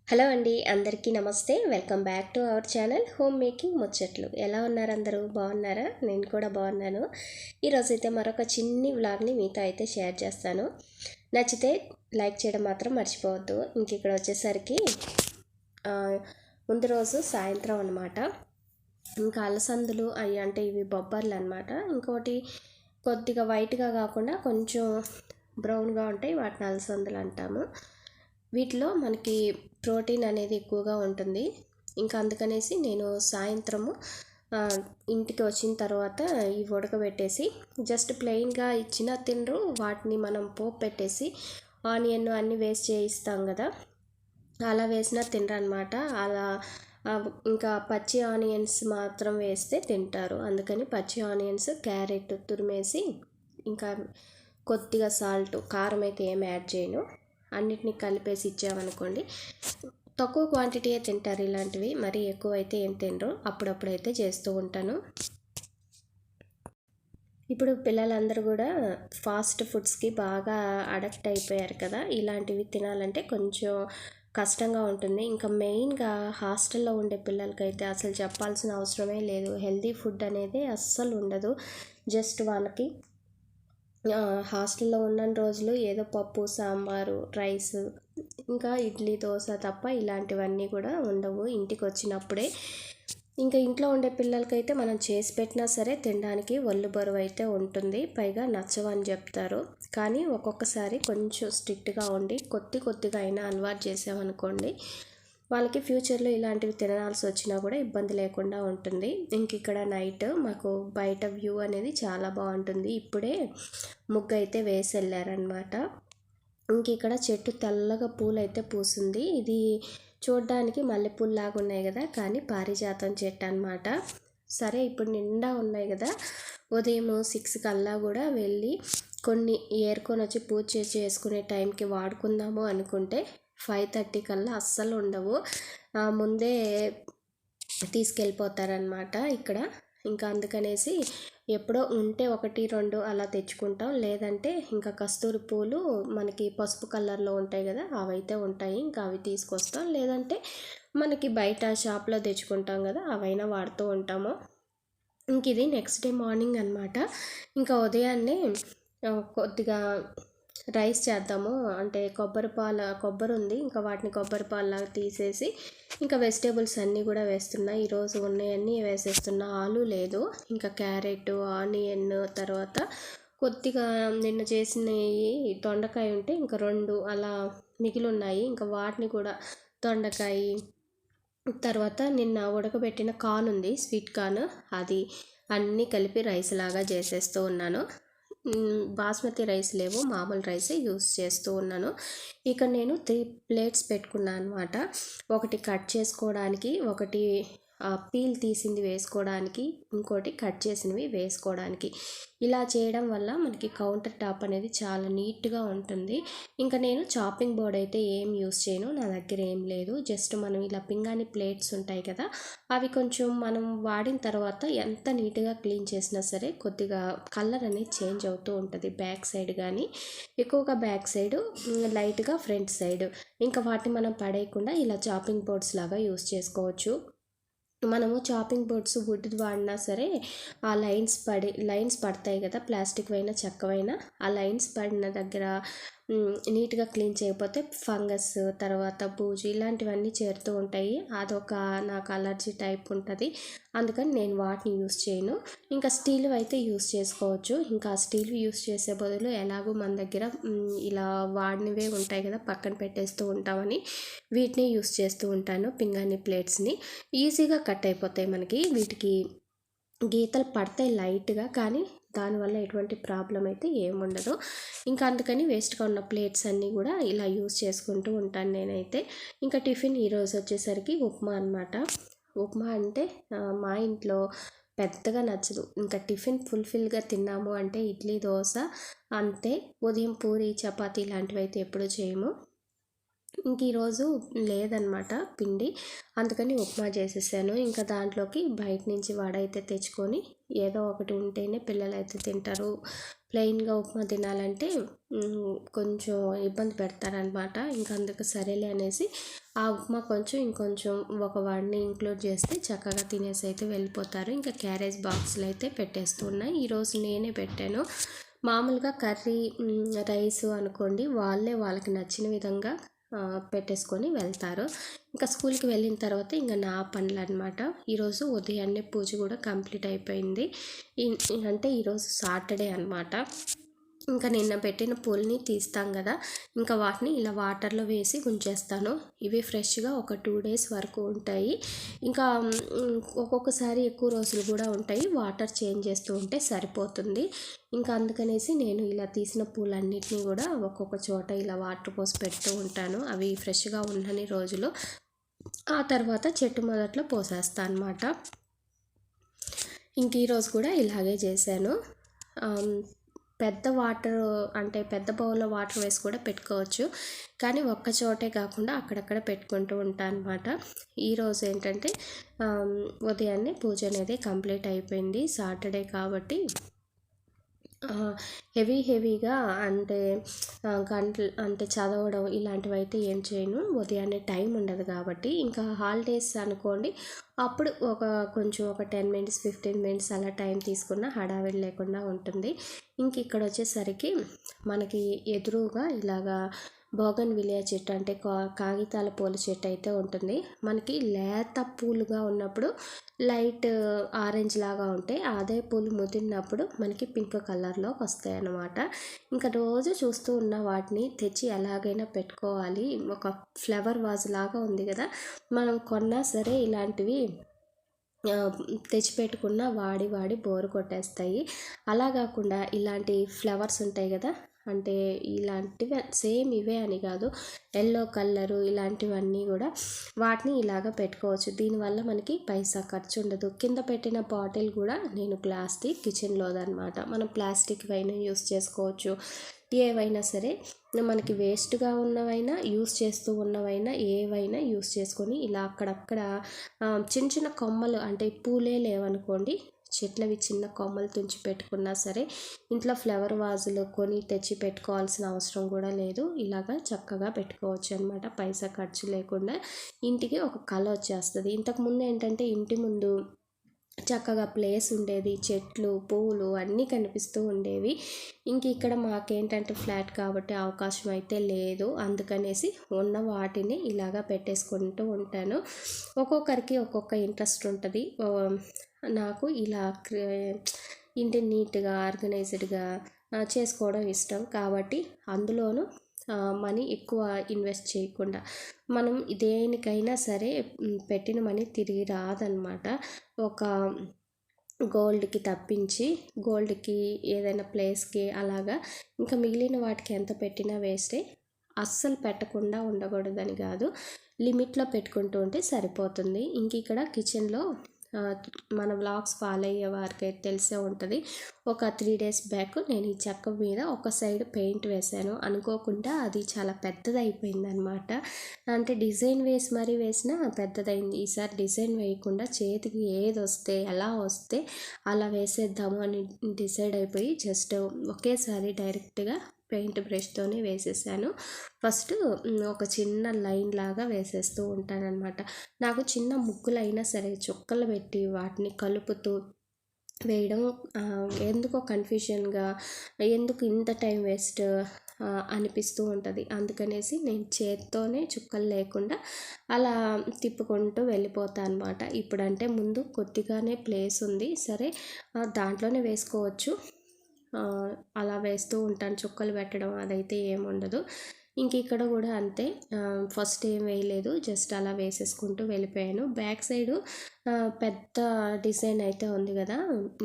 Hello అండి, అందరికీ నమస్తే. Welcome back to our channel home making ముచ్చట్లు. ఎలా ఉన్నారు అందరూ? బాగున్నారా? నేను కూడా బాగున్నాను. ఈరోజైతే మరొక చిన్ని వ్లాగ్ని మీతో అయితే షేర్ చేస్తాను. నచ్చితే లైక్ చేయడం మాత్రం మర్చిపోవద్దు. ఇంక ఇక్కడ వచ్చేసరికి ముందు రోజు సాయంత్రం అనమాట. ఇంకా అలసందులు అవి అంటే ఇవి బొబ్బర్లు అనమాట. ఇంకోటి కొద్దిగా వైట్గా కాకుండా కొంచెం బ్రౌన్గా ఉంటాయి, వాటిని అలసందులు అంటాము. వీటిలో మనకి ప్రోటీన్ అనేది ఎక్కువగా ఉంటుంది. ఇంకా అందుకనేసి నేను సాయంత్రము ఇంటికి వచ్చిన తర్వాత ఇవి ఉడకబెట్టేసి జస్ట్ ప్లెయిన్గా ఇచ్చిన తినరు. వాటిని మనం పోపు పెట్టేసి ఆనియన్ అన్నీ వేస్ట్ చేయిస్తాం కదా, అలా వేసినా తినరు అనమాట. అలా ఇంకా పచ్చి ఆనియన్స్ మాత్రం వేస్తే తింటారు. అందుకని పచ్చి ఆనియన్స్, క్యారెట్ తురిమేసి ఇంకా కొద్దిగా సాల్ట్, కారం అయితే ఏం యాడ్ చేయను, అన్నిటినీ కలిపేసి ఇచ్చామనుకోండి తక్కువ క్వాంటిటీయే తింటారు. ఇలాంటివి మరీ ఎక్కువ అయితే ఏం తినరు. అప్పుడప్పుడైతే చేస్తూ ఉంటాను. ఇప్పుడు పిల్లలందరూ కూడా ఫాస్ట్ ఫుడ్స్కి బాగా అడక్ట్ అయిపోయారు కదా. ఇలాంటివి తినాలంటే కొంచెం కష్టంగా ఉంటుంది. ఇంకా మెయిన్గా హాస్టల్లో ఉండే పిల్లలకైతే అసలు చెప్పాల్సిన అవసరమే లేదు. హెల్తీ ఫుడ్ అనేది అస్సలు ఉండదు. జస్ట్ వాళ్ళకి హాస్టల్లో ఉన్న రోజులు ఏదో పప్పు, సాంబారు, రైస్, ఇంకా ఇడ్లీ, దోశ తప్ప ఇలాంటివన్నీ కూడా ఉండవు ఇంటికి వచ్చినప్పుడే. ఇంకా ఇంట్లో ఉండే పిల్లలకైతే మనం చేసి పెట్టినా సరే తినడానికి ఒళ్ళు బరువు అయితే ఉంటుంది, పైగా నచ్చవని చెప్తారు. కానీ ఒక్కొక్కసారి కొంచెం స్ట్రిక్ట్గా ఉండి కొద్దిగా అయినా అలవాటు చేసామనుకోండి, వాళ్ళకి ఫ్యూచర్లో ఇలాంటివి తినాల్సి వచ్చినా కూడా ఇబ్బంది లేకుండా ఉంటుంది. ఇంక ఇక్కడ నైట్ మాకు బయట వ్యూ అనేది చాలా బాగుంటుంది. ఇప్పుడే ముగ్గు అయితే వేసి వెళ్ళారనమాట. ఇంక ఇక్కడ చెట్టు తెల్లగా పూలు అయితే పూసింది. ఇది చూడడానికి మల్లెపూల్లాగా ఉన్నాయి కదా, కానీ పారిజాతం చెట్టు అనమాట. సరే, ఇప్పుడు నిండా ఉన్నాయి కదా, ఉదయం 6 కల్లా కూడా వెళ్ళి కొన్ని ఏరుకొని వచ్చి పూజ చేసుకునే టైంకి వాడుకుందాము అనుకుంటే 5:30 కల్లా అస్సలు ఉండవు, ముందే తీసుకెళ్ళిపోతారనమాట ఇక్కడ. ఇంకా అందుకనేసి ఎప్పుడో ఉంటే 1-2 అలా తెచ్చుకుంటాం. లేదంటే ఇంకా కస్తూరి పూలు మనకి పసుపు కలర్లో ఉంటాయి కదా, అవైతే ఉంటాయి, ఇంకా అవి తీసుకొస్తాం. లేదంటే మనకి బయట షాప్లో తెచ్చుకుంటాం కదా, అవైనా వాడుతూ ఉంటాము. ఇంక ఇది నెక్స్ట్ డే మార్నింగ్ అనమాట. ఇంకా ఉదయాన్నే కొద్దిగా రైస్ చేద్దాము అంటే కొబ్బరి ఉంది, ఇంకా వాటిని కొబ్బరి పాలలాగా తీసేసి ఇంకా వెజిటేబుల్స్ అన్నీ కూడా వేస్తున్నా. ఈరోజు ఉన్నాయన్నీ వేసేస్తున్నా. ఆలు లేదు, ఇంకా క్యారెట్, ఆనియన్, తర్వాత కొద్దిగా నిన్న చేసినవి దొండకాయ ఉంటే ఇంకా 2 అలా మిగిలి ఉన్నాయి. ఇంకా వాటిని కూడా దొండకాయ, తర్వాత నిన్న ఉడకబెట్టిన కార్న్ ఉంది, స్వీట్ కార్న్, అది అన్నీ కలిపి రైస్ లాగా చేసేస్తూ ఉన్నాను. బాస్మతి రైస్ లేవు, మామూలు రైసే యూస్ చేస్తూ ఉన్నాను. ఇక నేను 3 ప్లేట్స్ పెట్టుకున్నాను అనమాట. ఒకటి కట్ చేసుకోవడానికి, ఒకటి పీల్ తీసింది వేసుకోవడానికి, ఇంకోటి కట్ చేసినవి వేసుకోవడానికి. ఇలా చేయడం వల్ల మనకి కౌంటర్ టాప్ అనేది చాలా నీట్గా ఉంటుంది. ఇంకా నేను చాపింగ్ బోర్డ్ అయితే ఏం యూస్ చేయను, నా దగ్గర ఏం లేదు. జస్ట్ మనం ఇలా పింగాణి ప్లేట్స్ ఉంటాయి కదా, అవి కొంచెం మనం వాడిన తర్వాత ఎంత నీట్గా క్లీన్ చేసినా సరే కొద్దిగా కలర్ అనేది చేంజ్ అవుతూ ఉంటుంది. బ్యాక్ సైడ్ కానీ ఎక్కువగా బ్యాక్ సైడు, లైట్గా ఫ్రంట్ సైడ్. ఇంకా వాటిని మనం పడేయకుండా ఇలా చాపింగ్ బోర్డ్స్ లాగా యూస్ చేసుకోవచ్చు. మనము చాపింగ్ బోర్డ్స్ వుడ్ వాడినా సరే ఆ లైన్స్ పడతాయి కదా, ప్లాస్టిక్ అయినా చెక్కవైనా, ఆ లైన్స్ పడిన దగ్గర నీట్గా క్లీన్ చేయకపోతే ఫంగస్, తర్వాత బూజు ఇలాంటివన్నీ చేరుతూ ఉంటాయి. అదొక నాకు అలర్జీ టైప్ ఉంటుంది, అందుకని నేను వాటిని యూస్ చేయను. ఇంకా స్టీల్ అయితే యూస్ చేసుకోవచ్చు. ఇంకా స్టీల్ యూస్ చేసే బదులు ఎలాగో మన దగ్గర ఇలా వాడినవే ఉంటాయి కదా, పక్కన పెట్టేస్తూ ఉంటామని వీటిని యూస్ చేస్తూ ఉంటాను. పింగాణి ప్లేట్స్ని ఈజీగా కట్ అయిపోతాయి మనకి. వీటికి గీతలు పడతాయి లైట్గా, కానీ దానివల్ల ఎటువంటి ప్రాబ్లం అయితే ఏముండదు. ఇంకా అందుకని వేస్ట్గా ఉన్న ప్లేట్స్ అన్నీ కూడా ఇలా యూస్ చేసుకుంటూ ఉంటాను నేనైతే. ఇంకా టిఫిన్ ఈరోజు వచ్చేసరికి ఉప్మా అనమాట. ఉప్మా అంటే మా ఇంట్లో పెద్దగా నచ్చదు. ఇంకా టిఫిన్ ఫుల్ఫిల్గా తిన్నాము అంటే ఇడ్లీ, దోశ అంతే. ఉదయం పూరి, చపాతీ ఇలాంటివి అయితే ఎప్పుడూ చేయము. ఇంక ఈరోజు లేదనమాట పిండి, అందుకని ఉప్మా చేసేసాను. ఇంకా దాంట్లోకి బయట నుంచి వడ అయితే తెచ్చుకొని ఏదో ఒకటి ఉంటేనే పిల్లలు అయితే తింటారు. ప్లెయిన్గా ఉప్మా తినాలంటే కొంచెం ఇబ్బంది పెడతారనమాట. ఇంకా అందుకు సరేలే అనేసి ఆ ఉప్మా కొంచెం ఇంకొంచెం ఒక వడని ఇంక్లూడ్ చేస్తే చక్కగా తినేసి అయితే వెళ్ళిపోతారు. ఇంకా క్యారేజ్ బాక్సులు అయితే పెట్టేస్తున్నాయి. ఈరోజు నేనే పెట్టాను. మామూలుగా కర్రీ రైస్ అనుకోండి, వాళ్ళకి నచ్చిన విధంగా పెట్టేసుకొని వెళ్తారు. ఇంకా స్కూల్కి వెళ్ళిన తర్వాత ఇంకా నా పనులు అనమాట. ఈరోజు ఉదయాన్నే పూజ కూడా కంప్లీట్ అయిపోయింది. అంటే ఈరోజు సాటర్డే అనమాట. ఇంకా నిన్న పెట్టిన పూలని తీస్తాం కదా, ఇంకా వాటిని ఇలా వాటర్లో వేసి ఉంచేస్తాను. ఇవి ఫ్రెష్గా ఒక 2 days వరకు ఉంటాయి. ఇంకా ఒక్కొక్కసారి ఎక్కువ రోజులు కూడా ఉంటాయి. వాటర్ చేంజ్ చేస్తూ ఉంటే సరిపోతుంది. ఇంకా అందుకనేసి నేను ఇలా తీసిన పూలన్నిటినీ కూడా ఒక్కొక్క చోట ఇలా వాటర్ పోసి పెడుతూ ఉంటాను. అవి ఫ్రెష్గా ఉన్నన్ని రోజులు. ఆ తర్వాత చెట్టు మొదట్లో పోసేస్తాను అనమాట. ఇంక ఈరోజు కూడా ఇలాగే చేశాను. పెద్ద వాటర్ అంటే పెద్ద బౌల్లో వాటర్ వేసి కూడా పెట్టుకోవచ్చు, కానీ ఒక్క చోటే కాకుండా అక్కడక్కడ పెట్టుకుంటూ ఉంటాను అనమాట. ఈరోజు ఏంటంటే ఉదయాన్నే పూజ అనేది కంప్లీట్ అయిపోయింది. సాటర్డే కాబట్టి హెవీగా అంటే గంటలు అంటే చదవడం ఇలాంటివి అయితే ఏం చేయను. ఉదయాన్నే టైం ఉండదు కాబట్టి. ఇంకా హాలిడేస్ అనుకోండి, అప్పుడు కొంచెం ఒక 10 minutes 15 minutes అలా టైం తీసుకున్న హడావిడి లేకుండా ఉంటుంది. ఇంక ఇక్కడ వచ్చేసరికి మనకి ఎదురుగా ఇలాగా బోగన్విలియా చెట్టు అంటే కాగితాల పూల చెట్టు అయితే ఉంటుంది. మనకి లేత పూలుగా ఉన్నప్పుడు లైట్ ఆరెంజ్ లాగా ఉంటాయి. అదే పూలు ముదిరినప్పుడు మనకి పింక్ కలర్లోకి వస్తాయి అన్నమాట. ఇంకా రోజు చూస్తూ ఉన్న వాటిని తెచ్చి ఎలాగైనా పెట్టుకోవాలి. ఒక ఫ్లవర్ వాజ్ లాగా ఉంది కదా, మనం కొన్నా సరే ఇలాంటివి తెచ్చిపెట్టుకున్న వాడి బోరు కొట్టేస్తాయి. అలా కాకుండా ఇలాంటి ఫ్లవర్స్ ఉంటాయి కదా, అంటే ఇలాంటివి సేమ్ ఇవే అని కాదు, ఎల్లో కలరు ఇలాంటివన్నీ కూడా వాటిని ఇలాగ పెట్టుకోవచ్చు. దీనివల్ల మనకి పైసా ఖర్చు ఉండదు. కింద పెట్టిన బాటిల్ కూడా నేను ప్లాస్టిక్ కిచెన్లోదనమాట. మనం ప్లాస్టిక్ అయినా యూస్ చేసుకోవచ్చు. ఏవైనా సరే మనకి వేస్ట్గా ఉన్నవైనా యూస్ చేస్తూ ఉన్నవైనా ఏవైనా యూస్ చేసుకొని ఇలా అక్కడక్కడ చిన్న చిన్న కొమ్మలు అంటే పూలే లేవనుకోండి, చెట్లవి చిన్న కొమ్మలు తుంచి పెట్టుకున్నా సరే ఇంట్లో ఫ్లవర్ వాజులు కొని తెచ్చి పెట్టుకోవాల్సిన అవసరం కూడా లేదు. ఇలాగా చక్కగా పెట్టుకోవచ్చు అనమాట, పైసా ఖర్చు లేకుండా. ఇంటికి ఒక కళ వచ్చేస్తుంది. ఇంతకుముందు ఏంటంటే ఇంటి ముందు చక్కగా ప్లేస్ ఉండేది, చెట్లు పువ్వులు అన్నీ కనిపిస్తూ ఉండేవి. ఇంక ఇక్కడ మాకేంటంటే ఫ్లాట్ కాబట్టి అవకాశం అయితే లేదు. అందుకనేసి ఉన్న వాటిని ఇలాగా పెట్టేసుకుంటూ ఉంటాను. ఒక్కొక్కరికి ఒక్కొక్క ఇంట్రెస్ట్ ఉంటుంది. నాకు ఇలా ఇంటిని నీట్గా ఆర్గనైజ్డ్గా చేసుకోవడం ఇష్టం కాబట్టి అందులోనూ మనీ ఎక్కువ ఇన్వెస్ట్ చేయకుండా మనం దేనికైనా సరే పెట్టిన మనీ తిరిగి రాదనమాట. ఒక గోల్డ్కి తప్పించి గోల్డ్కి ఏదైనా ప్లేస్కి అలాగా, ఇంకా మిగిలిన వాటికి ఎంత పెట్టినా వేస్టే. అస్సలు పెట్టకుండా ఉండకూడదని కాదు, లిమిట్లో పెట్టుకుంటూ ఉంటే సరిపోతుంది. ఇంక ఇక్కడ కిచెన్లో మన వ్లాగ్స్ ఫాలో అయ్యే వారికి తెలిసే ఉంటుంది. ఒక 3 days బ్యాక్ నేను ఈ చెక్క మీద ఒక సైడ్ పెయింట్ వేశాను. అనుకోకుండా అది చాలా పెద్దది అయిపోయింది అనమాట. అంటే డిజైన్ వేసి మరీ వేసినా పెద్దదైంది. ఈసారి డిజైన్ వేయకుండా చేతికి ఏది వస్తే ఎలా వస్తే అలా వేసేద్దాము అని డిసైడ్ అయిపోయి జస్ట్ ఒకేసారి డైరెక్ట్గా పెయింట్ బ్రష్తోనే వేసేసాను. ఫస్ట్ ఒక చిన్న లైన్ లాగా వేసేస్తూ ఉంటానన్నమాట. నాకు చిన్న ముగ్గులు అయినా సరే చుక్కలు పెట్టి వాటిని కలుపుతూ వేయడం ఎందుకో కన్ఫ్యూజన్గా, ఎందుకు ఇంత టైం వేస్ట్ అనిపిస్తూ ఉంటుంది. అందుకనేసి నేను చేత్తోనే చుక్కలు లేకుండా అలా తిప్పుకుంటూ వెళ్ళిపోతాను అనమాట. ఇప్పుడంటే ముందు కొద్దిగానే ప్లేస్ ఉంది, సరే దాంట్లోనే వేసుకోవచ్చు, అలా వేస్తూ ఉంటాను. చుక్కలు పెట్టడం అదైతే ఏముండదు. ఇంక ఇక్కడ కూడా అంతే, ఫస్ట్ ఏం వేయలేదు, జస్ట్ అలా వేసేసుకుంటూ వెళ్ళిపోయాను. బ్యాక్ సైడు పెద్ద డిజైన్ అయితే ఉంది కదా,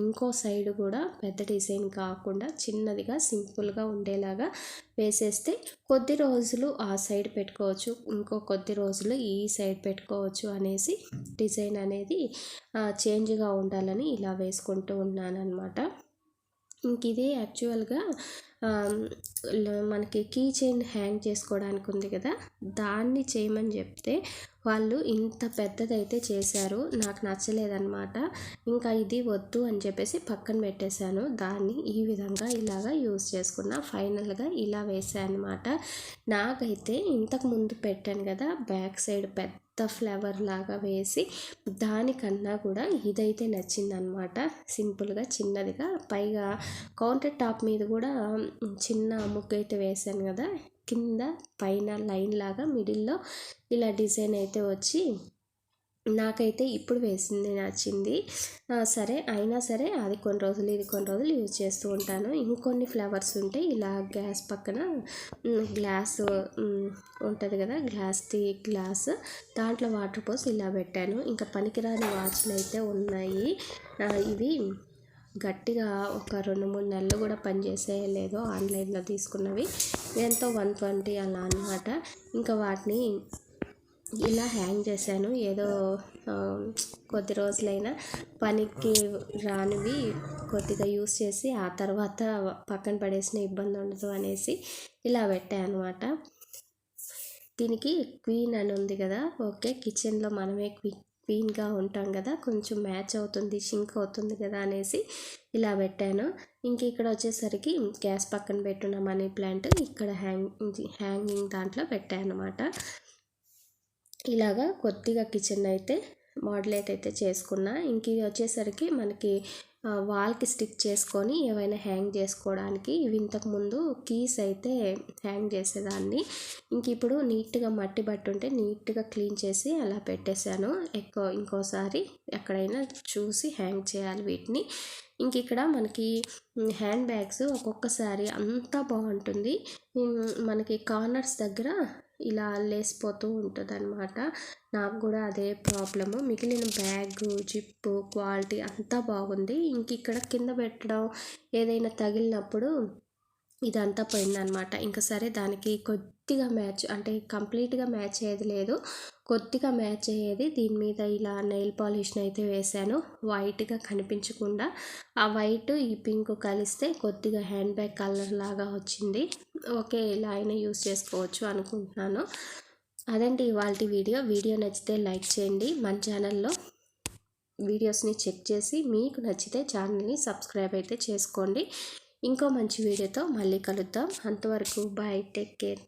ఇంకో సైడ్ కూడా పెద్ద డిజైన్ కాకుండా చిన్నదిగా సింపుల్గా ఉండేలాగా వేసేస్తే కొద్ది రోజులు ఆ సైడ్ పెట్టుకోవచ్చు, ఇంకో కొద్ది రోజులు ఈ సైడ్ పెట్టుకోవచ్చు అనేసి డిజైన్ అనేది చేంజ్గా ఉండాలని ఇలా వేసుకుంటూ ఉన్నాను అనమాట. ఇంక ఇది యాక్చువల్గా మనకి కీ చైన్ హ్యాంగ్ చేసుకోవడానికి ఉంది కదా, దాన్ని చేయమని చెప్తే వాళ్ళు ఇంత పెద్దదైతే చేశారు. నాకు నచ్చలేదన్నమాట. ఇంకా ఇది వద్దు అని చెప్పేసి పక్కన పెట్టేశాను. దాన్ని ఈ విధంగా ఇలాగా యూజ్ చేసుకున్నా. ఫైనల్గా ఇలా వేసాను అనమాట. నాకైతే ఇంతకుముందు పెట్టాను కదా బ్యాక్ సైడ్ పెద్ద ఫ్లవర్ లాగా వేసి, దానికన్నా కూడా ఇదైతే నచ్చిందనమాట. సింపుల్గా చిన్నదిగా, పైగా కౌంటర్ టాప్ మీద కూడా చిన్న ముగ్గు అయితే వేసాను కదా, కింద పైన లైన్ లాగా మిడిల్లో ఇలా డిజైన్ అయితే వచ్చి నాకైతే ఇప్పుడు వేసింది నచ్చింది. సరే అయినా సరే అది కొన్ని రోజులు ఇది కొన్ని రోజులు యూజ్ చేస్తూ ఉంటాను. ఇంకొన్ని ఫ్లవర్స్ ఉంటే ఇలా గ్యాస్ పక్కన గ్లాస్ ఉంటుంది కదా, గ్లాస్ దాంట్లో వాటర్ పోసి ఇలా పెట్టాను. ఇంకా పనికిరాని వాచ్లు అయితే ఉన్నాయి. ఇవి గట్టిగా ఒక 2-3 నెలలు కూడా పనిచేసేయలేదు. ఆన్లైన్లో తీసుకున్నవి ఎంతో 120 అలా అనమాట. ఇంకా వాటిని ఇలా హ్యాంగ్ చేశాను. ఏదో కొద్ది రోజులైనా పనికి రానివి కొద్దిగా యూస్ చేసి ఆ తర్వాత పక్కన పడేసిన ఇబ్బంది ఉండదు అనేసి ఇలా పెట్టాను అనమాట. దీనికి క్వీన్ అని ఉంది కదా, ఓకే కిచెన్లో మనమే క్వీన్గా ఉంటాం కదా, కొంచెం మ్యాచ్ అవుతుంది, షింక్ అవుతుంది కదా అనేసి ఇలా పెట్టాను. ఇంక ఇక్కడ వచ్చేసరికి గ్యాస్ పక్కన పెట్టున్న మనీ ప్లాంట్ ఇక్కడ హ్యాంగింగ్ దాంట్లో పెట్టాను అనమాట. ఇలాగా కొద్దిగా కిచెన్ అయితే మోడలేట్ అయితే చేసుకున్నా. ఇంక ఇది వచ్చేసరికి మనకి వాల్కి స్టిక్ చేసుకొని ఏవైనా హ్యాంగ్ చేసుకోవడానికి. ఇవి ఇంతకుముందు కీస్ అయితే హ్యాంగ్ చేసేదాన్ని. ఇంక ఇప్పుడు నీట్గా మట్టి బట్టి ఉంటే నీట్గా క్లీన్ చేసి అలా పెట్టేశాను. ఇంకోసారి ఎక్కడైనా చూసి హ్యాంగ్ చేయాలి వీటిని. ఇంక ఇక్కడ మనకి హ్యాండ్ బ్యాగ్స్ ఒక్కొక్కసారి అంతా బాగుంటుంది, మనకి కార్నర్స్ దగ్గర ఇలా లేసిపోతూ ఉంటుంది అనమాట. నాకు కూడా అదే ప్రాబ్లము. మిగిలిన బ్యాగ్ జిప్పు క్వాలిటీ అంతా బాగుంది. ఇంక ఇక్కడ కింద పెట్టడం ఏదైనా తగిలినప్పుడు ఇదంతా పోయిందనమాట. ఇంకా సరే దానికి కొద్దిగా మ్యాచ్, అంటే కంప్లీట్గా మ్యాచ్ అయ్యేది లేదు, కొద్దిగా మ్యాచ్ అయ్యేది దీని మీద ఇలా నెయిల్ పాలిష్ని అయితే వేశాను, వైట్గా కనిపించకుండా. ఆ వైట్ ఈ పింక్ కలిస్తే కొద్దిగా హ్యాండ్ బ్యాగ్ కలర్ లాగా వచ్చింది. ఓకే ఇలా అయినా యూస్ చేసుకోవచ్చు అనుకుంటున్నాను. అదండి ఇవాళ వీడియో నచ్చితే లైక్ చేయండి. మన ఛానల్లో వీడియోస్ని చెక్ చేసి మీకు నచ్చితే ఛానల్ని సబ్స్క్రైబ్ అయితే చేసుకోండి. ఇంకో మంచి వీడియోతో మళ్ళీ కలుద్దాం. అంతవరకు బాయ్, టేక్ కేర్.